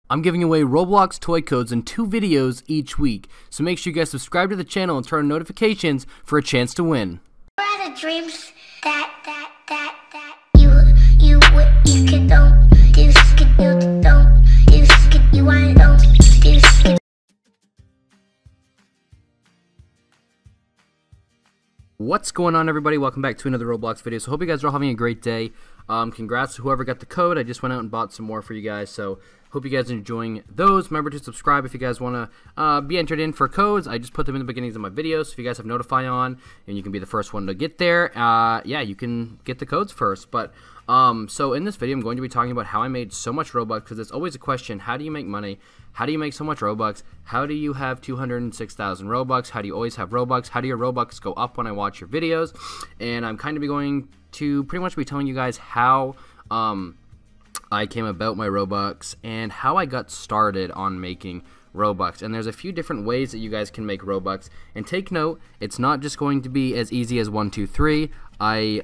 I'm giving away Roblox toy codes in 2 videos each week, so make sure you guys subscribe to the channel and turn on notifications for a chance to win. What are the dreams that you could don't do, could you don't do, could you want don't do. What's going on, everybody? Welcome back to another Roblox video. So hope you guys are all having a great day. Congrats to whoever got the code. I just went out and bought some more for you guys, so hope you guys are enjoying those. Remember to subscribe if you guys want to be entered in for codes. I just put them in the beginnings of my videos, so if you guys have notify on and you can be the first one to get there, yeah, you can get the codes first. But so in this video I'm going to be talking about how I made so much Robux, because it's always a question: how do you make money? How do you make so much Robux? How do you have 206,000 Robux? How do you always have Robux? How do your Robux go up when I watch your videos? And I'm kind of going to pretty much be telling you guys how I came about my Robux and how I got started on making Robux. And there's a few different ways that you guys can make Robux. And take note, it's not just going to be as easy as 1, 2, 3. I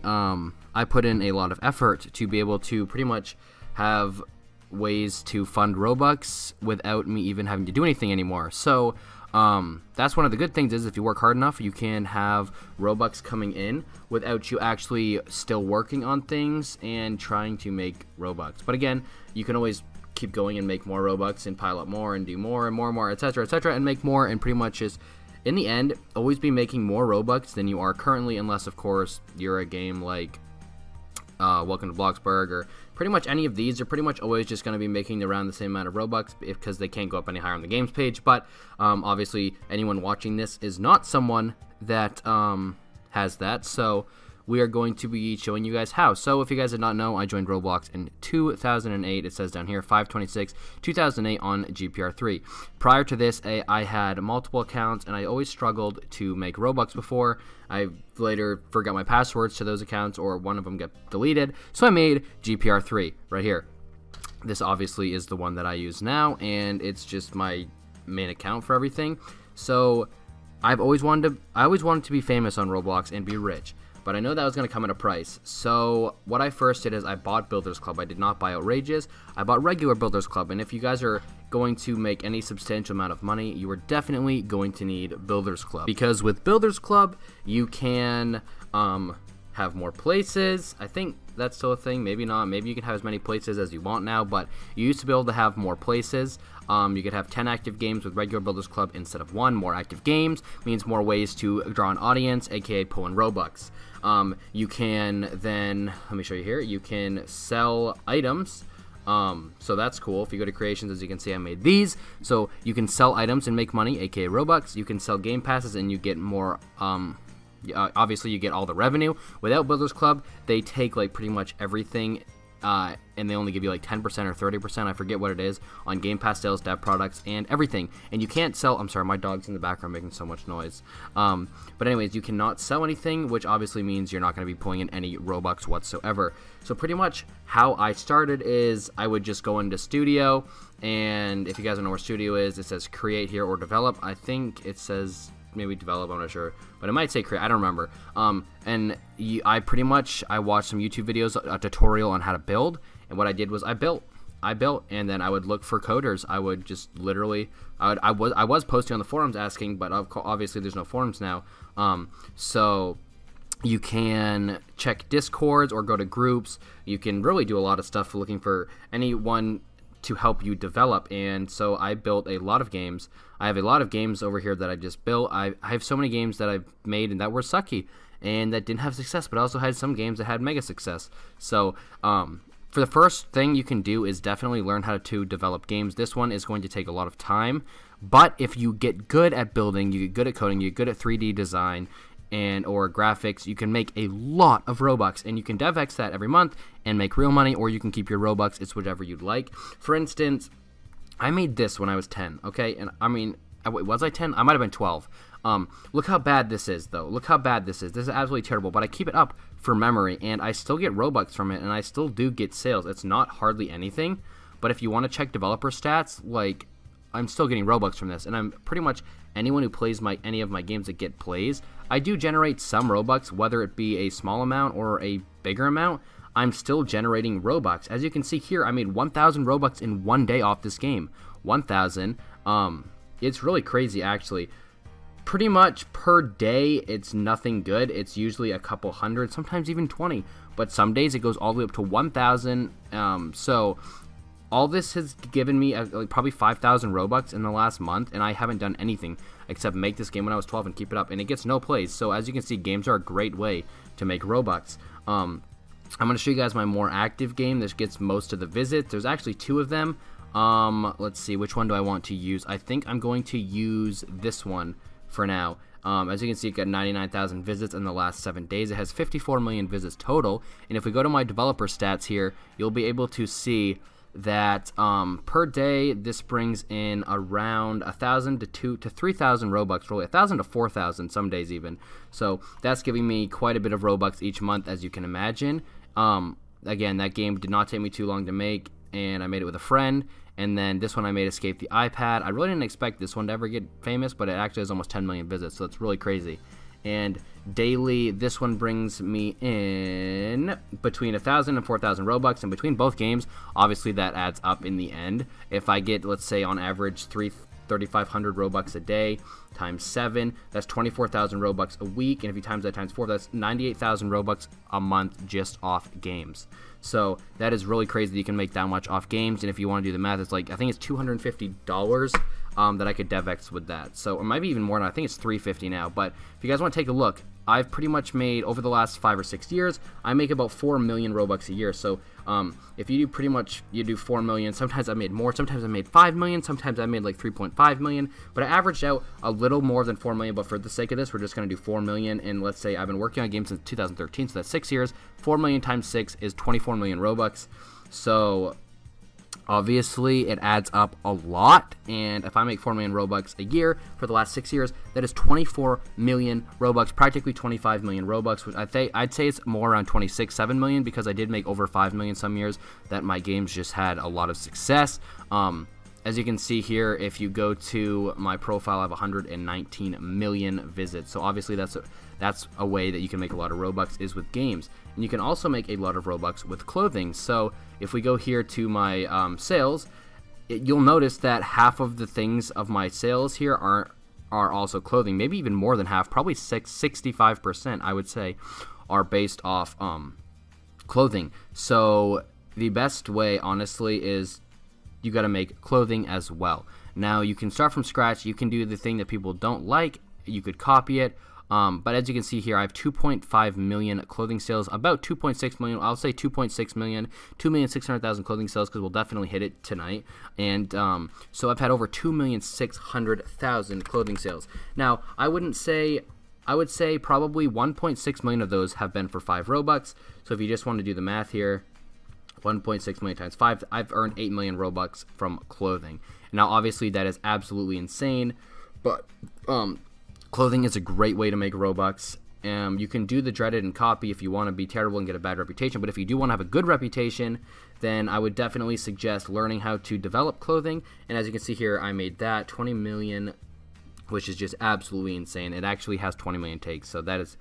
put in a lot of effort to be able to pretty much have ways to fund Robux without me even having to do anything anymore. So that's one of the good things, is if you work hard enough, you can have Robux coming in without you actually still working on things and trying to make Robux. But again, you can always keep going and make more Robux and pile up more and do more and more and more, etc., etc., and make more, and pretty much just in the end always be making more Robux than you are currently, unless of course you're a game like Welcome to Bloxburg, or pretty much any of these are pretty much always just going to be making around the same amount of Robux, because they can't go up any higher on the games page. But obviously anyone watching this is not someone that has that, so we are going to be showing you guys how. So if you guys did not know, I joined Roblox in 2008. It says down here 5/26/2008 on GPR3. Prior to this, I had multiple accounts, and I always struggled to make Robux before. I later forgot my passwords to those accounts, or one of them got deleted, so I made GPR3 right here. This obviously is the one that I use now, and it's just my main account for everything. So I always wanted to be famous on Roblox and be rich. But I know that was going to come at a price. So what I first did is I bought Builders Club. I did not buy Outrageous. I bought regular Builders Club. And if you guys are going to make any substantial amount of money, you are definitely going to need Builders Club. Because with Builders Club, you can have more places. I think that's still a thing. Maybe not. Maybe you can have as many places as you want now. But you used to be able to have more places. You could have 10 active games with regular Builders Club instead of 1. More active games means more ways to draw an audience, aka pull in Robux. You can then, let me show you here, you can sell items. So that's cool. If you go to creations, as you can see, I made these. So you can sell items and make money, aka Robux. You can sell game passes and you get more, obviously you get all the revenue. Without Builders Club, they take like pretty much everything, and they only give you like 10% or 30%, I forget what it is, on Game Pass sales, dev products, and everything. And you can't sell, I'm sorry, my dog's in the background making so much noise. But anyways, you cannot sell anything, which obviously means you're not going to be pulling in any Robux whatsoever. So pretty much how I started is I would just go into Studio, and if you guys don't know where Studio is, it says create here or develop. I think it says maybe develop, I'm not sure, but it might say create, I don't remember. And I watched some YouTube videos, a tutorial on how to build, and what I did was I built, and then I would look for coders. I would just literally, I was posting on the forums asking, but obviously there's no forums now. So you can check Discords or go to groups. You can really do a lot of stuff looking for anyone to help you develop. And so I built a lot of games. I have a lot of games over here that I just built. I have so many games that I've made and that were sucky and that didn't have success, but I also had some games that had mega success. So for the first thing you can do is definitely learn how to develop games. This one is going to take a lot of time, but if you get good at building, you get good at coding, you get good at 3D design or graphics, you can make a lot of Robux, and you can DevX that every month and make real money, or you can keep your Robux. It's whatever you'd like. For instance, I made this when I was 10, okay? And I mean, was I 10? I might have been 12. Look how bad this is, though. Look how bad this is. This is absolutely terrible, but I keep it up for memory, and I still get Robux from it, and I still do get sales. It's not hardly anything, but if you want to check developer stats, like, I'm still getting Robux from this, and I'm pretty much anyone who plays any of my games that get plays, I do generate some Robux, whether it be a small amount or a bigger amount. I'm still generating Robux. As you can see here, I made 1,000 Robux in one day off this game. 1,000. It's really crazy, actually. Pretty much per day, it's nothing good. It's usually a couple hundred, sometimes even 20. But some days it goes all the way up to 1,000. So all this has given me like probably 5,000 Robux in the last month, and I haven't done anything except make this game when I was 12 and keep it up, and it gets no plays. So as you can see, games are a great way to make Robux. I'm going to show you guys my more active game. This gets most of the visits. There's actually 2 of them. Let's see, which one do I want to use? I think I'm going to use this one for now. As you can see, it got 99,000 visits in the last 7 days. It has 54 million visits total. And if we go to my developer stats here, you'll be able to see that per day this brings in around 1,000 to 3,000 Robux, really 1,000 to 4,000 some days even. So that's giving me quite a bit of Robux each month, as you can imagine. Again, that game did not take me too long to make, and I made it with a friend. And then this one I made Escape the iPad. I really didn't expect this one to ever get famous, but it actually has almost 10 million visits, so it's really crazy. And daily, this one brings me in between 1,000 and 4,000 Robux, and between both games, obviously that adds up in the end. If I get, let's say, on average 3,500 Robux a day times 7, that's 24,000 Robux a week, and if you times that times 4, that's 98,000 Robux a month just off games. So that is really crazy that you can make that much off games, and if you want to do the math, it's like, I think it's $250 that I could DevX with that. So it might be even more now. I think it's $350 now. But if you guys want to take a look, I've pretty much made, over the last 5 or 6 years, I make about 4 million Robux a year. So if you do pretty much, you do 4 million, sometimes I made more, sometimes I made 5 million, sometimes I made like 3.5 million, but I averaged out a little more than 4 million. But for the sake of this, we're just going to do 4 million. And let's say I've been working on games since 2013, so that's 6 years. 4 million times 6 is 24 million Robux. So obviously, it adds up a lot, and if I make 4 million Robux a year for the last 6 years, that is 24 million Robux, practically 25 million Robux, which I'd say it's more around 26, 7 million, because I did make over 5 million some years that my games just had a lot of success. As you can see here, if you go to my profile, I have 119 million visits. So obviously that's a way that you can make a lot of Robux, is with games. And you can also make a lot of Robux with clothing. So if we go here to my sales, you'll notice that half of the things of my sales here are also clothing. Maybe even more than half, probably 65%, I would say, are based off clothing. So the best way, honestly, is you got to make clothing as well. Now, you can start from scratch. You can do the thing that people don't like. You could copy it. But as you can see here, I have 2.5 million clothing sales, about 2.6 million. I'll say 2.6 million, 2,600,000 clothing sales, because we'll definitely hit it tonight. And so I've had over 2,600,000 clothing sales. Now, I would say probably 1.6 million of those have been for 5 Robux. So if you just want to do the math here, 1.6 million times 5, I've earned 8 million Robux from clothing. Now, obviously, that is absolutely insane, but clothing is a great way to make Robux. You can do the dreaded and copy if you want to be terrible and get a bad reputation, but if you do want to have a good reputation, then I would definitely suggest learning how to develop clothing. And as you can see here, I made that 20 million, which is just absolutely insane. It actually has 20 million takes, so that is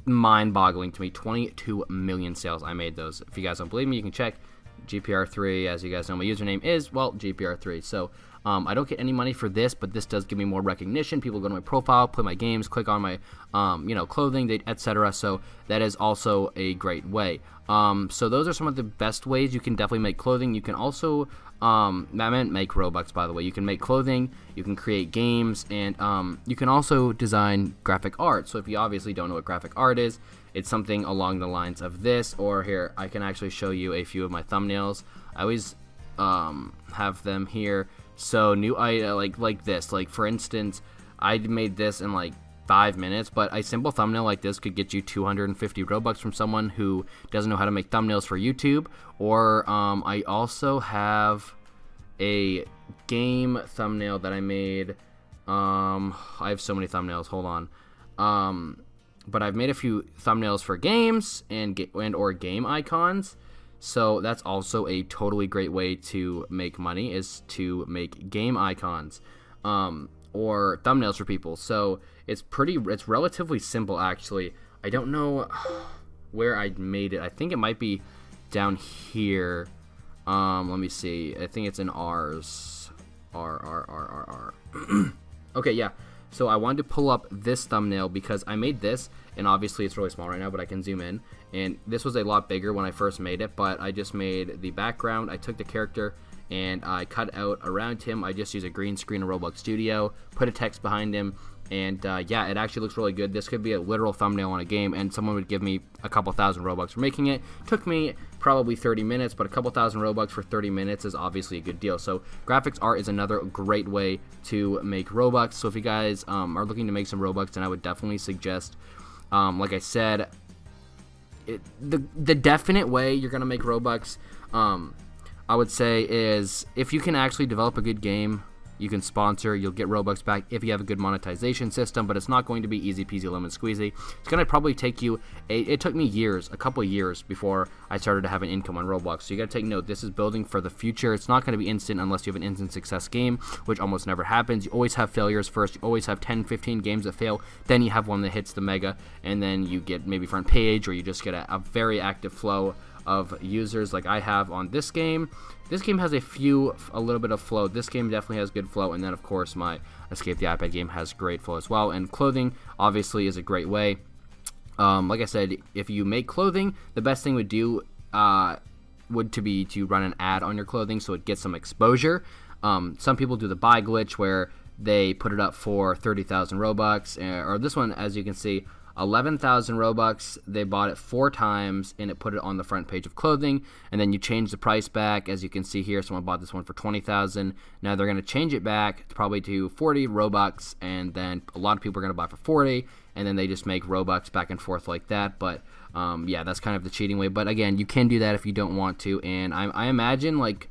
mind-boggling to me. 22 million sales. I made those. If you guys don't believe me, you can check GPR3. As you guys know, my username is, well, GPR3. So I don't get any money for this, but this does give me more recognition. People go to my profile, play my games, click on my clothing, etc. So that is also a great way. So those are some of the best ways you can definitely make clothing. You can also make Robux, by the way. You can make clothing, you can create games, and you can also design graphic art. So if you obviously don't know what graphic art is, it's something along the lines of this, or here, I can actually show you a few of my thumbnails. I always have them here. So new like this, like for instance, I made this in like 5 minutes, but a simple thumbnail like this could get you 250 Robux from someone who doesn't know how to make thumbnails for YouTube. Or I also have a game thumbnail that I made. I have so many thumbnails, hold on. But I've made a few thumbnails for games and or game icons. So that's also a totally great way to make money, is to make game icons or thumbnails for people. So it's relatively simple, actually. I don't know where I made it. I think it might be down here. Let me see. I think it's in R's. R. Okay, yeah. So I wanted to pull up this thumbnail because I made this, and obviously it's really small right now, but I can zoom in. And this was a lot bigger when I first made it, but I just made the background. I took the character and I cut out around him. I just used a green screen in Roblox Studio, put a text behind him, and yeah, it actually looks really good. This could be a literal thumbnail on a game, and someone would give me a couple thousand Robux for making it. Took me probably 30 minutes, but a couple thousand Robux for 30 minutes is obviously a good deal. So graphics art is another great way to make Robux. So if you guys are looking to make some Robux, then I would definitely suggest, like I said, the definite way you're gonna make Robux, I would say, is if you can actually develop a good game, you can sponsor, you'll get Robux back if you have a good monetization system, but it's not going to be easy peasy lemon squeezy. It's going to probably take you, it took me years, a couple of years before I started to have an income on Roblox. So you got to take note, this is building for the future. It's not going to be instant unless you have an instant success game, which almost never happens. You always have failures first. You always have 10, 15 games that fail. Then you have one that hits the mega, and then you get maybe front page, or you just get a very active flow of users like I have on this game. This game has a little bit of flow. This game definitely has good flow, and then of course my Escape the iPad game has great flow as well. And clothing obviously is a great way. Like I said, if you make clothing, the best thing would be to run an ad on your clothing so it gets some exposure. Some people do the buy glitch where they put it up for 30,000 Robux, or this one, as you can see, 11,000 Robux. They bought it 4 times and it put it on the front page of clothing, and then you change the price back. As you can see here, someone bought this one for 20,000. Now they're going to change it back probably to 40 Robux, and then a lot of people are going to buy for 40, and then they just make Robux back and forth like that. But yeah, that's kind of the cheating way. But again, you can do that if you don't want to. And I imagine, like,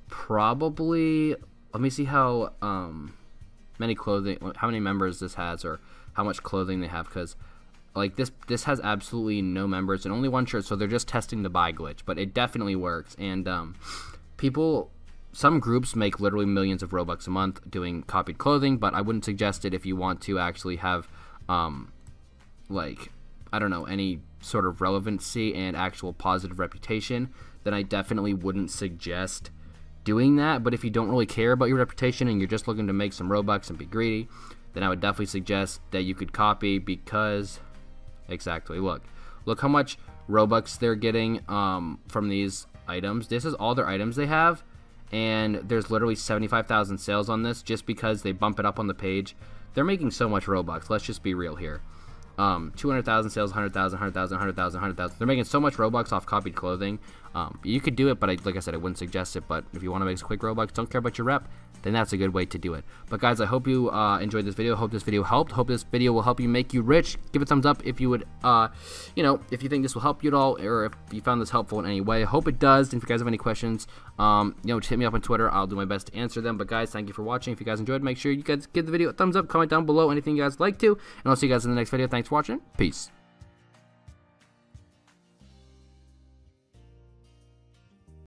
probably, let me see how how many members this has, or how much clothing they have, because like this has absolutely no members and only one shirt, so they're just testing the buy glitch, but it definitely works. And some groups make literally millions of Robux a month doing copied clothing, but I wouldn't suggest it if you want to actually have like, I don't know, any sort of relevancy and actual positive reputation. Then I definitely wouldn't suggest doing that. But if you don't really care about your reputation and you're just looking to make some Robux and be greedy, then I would definitely suggest that you could copy, because exactly, look how much Robux they're getting from these items. This is all their items they have, and there's literally 75,000 sales on this just because they bump it up on the page. They're making so much Robux. Let's just be real here. 200,000 sales, 100,000, 100,000, 100,000, 100,000. They're making so much Robux off copied clothing. You could do it, but like I said, I wouldn't suggest it. But if you want to make some quick Robux, don't care about your rep, then that's a good way to do it. But guys, I hope you enjoyed this video. Hope this video helped. Hope this video will help you make you rich. Give it a thumbs up if you would, you know, if you think this will help you at all, or if you found this helpful in any way. I hope it does. And if you guys have any questions, you know, just hit me up on Twitter. I'll do my best to answer them. But guys, thank you for watching. If you guys enjoyed, make sure you guys give the video a thumbs up. Comment down below anything you guys like to, and I'll see you guys in the next video. Thanks for watching. Peace.